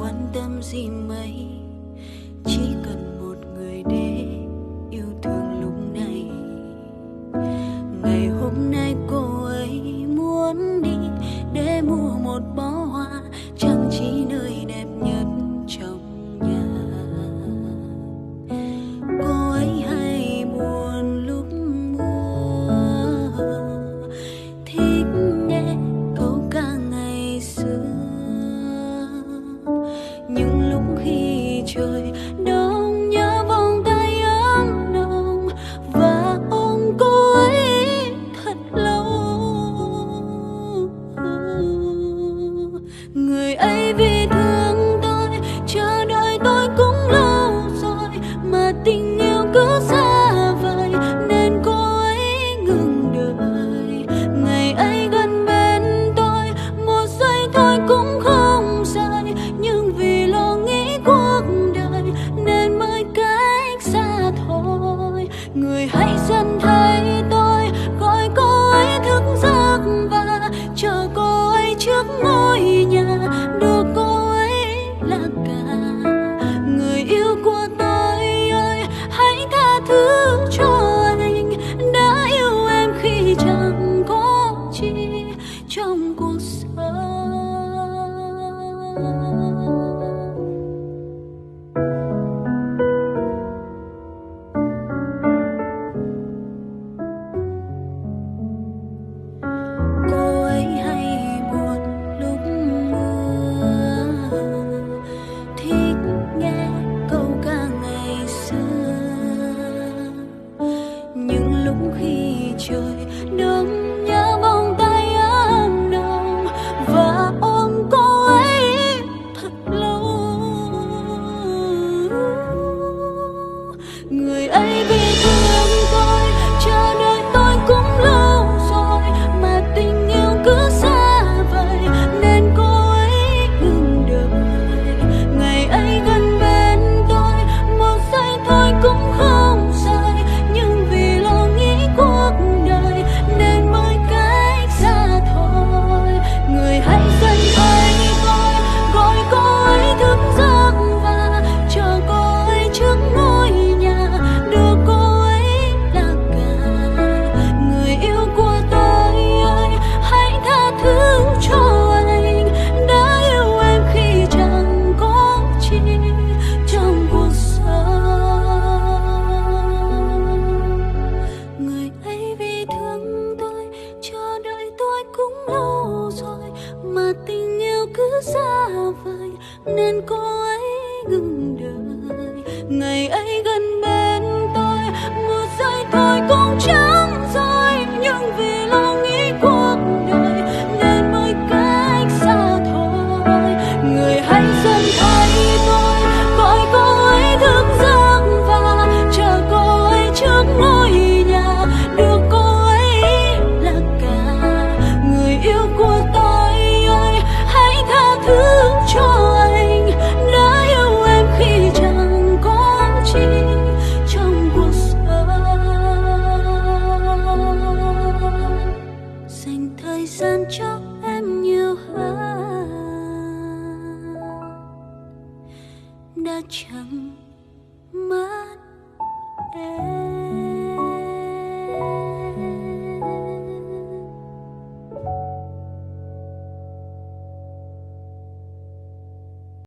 quan tâm gì mấy, chỉ cần một người để yêu thương lúc này. Ngày hôm nay cô ấy muốn đi để mua một bó hoa trang trí nơi đẹp nhất trong nhà. Cô ấy hay buồn lúc mưa, thích nghe câu ca ngày xưa. Những lúc khi trời đông nhớ vòng tay ấm nồng và ôm cô ấy thật lâu. Người ấy vì thương tôi, chờ đợi tôi cũng lâu rồi, mà tình yêu cứ xa vời nên cô ấy ngừng đợi. Ngày ấy gần bên tôi, một giây thôi cũng không rời, nhưng vì lo nghĩ cuộc đời nên mới cách xa thôi. Người hãy dần thấy tôi, gọi cô ấy thức giấc và chờ cô ấy trước ngôi nhà, đưa cô ấy là cả. Người yêu của tôi ơi, hãy tha thứ cho anh đã yêu em khi chẳng có chi trong cuộc sống. Cô ấy hay buồn lúc mưa, thích nghe câu ca ngày xưa. Những lúc khi trời đông nhớ vòng tay ấm nồng và ôm cô ấy thật lâu. Người ấy vì thương tôi, chờ đợi tôi cũng lâu rồi, mà tình yêu cứ xa vời nên cô ấy ngừng đợi. Ngày ấy gần bên tôi, một giây thôi cũng không rời, nhưng vì lo nghĩ cuộc đời nên mới cách xa thôi. Người hãy dần thấy tôi, gọi cô ấy thức giấc và chờ cô ấy trước ngôi nhà, đưa cô ấy là cả. Người yêu của tôi ơi, hãy tha thứ cho anh đã yêu em khi chẳng có chi trong cuộc sống. Người ấy vì thương tôi, chờ đợi tôi cũng lâu rồi, mà tình yêu cứ xa vời nên cô ấy ngừng đợi. Ngày ấy gần bên tôi, một giây thôi cũng chẳng rồi, nhưng vì lo nghĩ cuộc đời nên mới cách xa thôi. Người hãy dần thấy tôi, gọi cô ấy thức giấc và chờ cô ấy trước ngôi nhà, đưa cô ấy là cả. Người yêu của tôi ơi, hãy tha thứ cho anh đã yêu em khi chẳng có chi trong cuộc sống. Dành thời gian cho em nhiều hơn, đã chẳng mất em.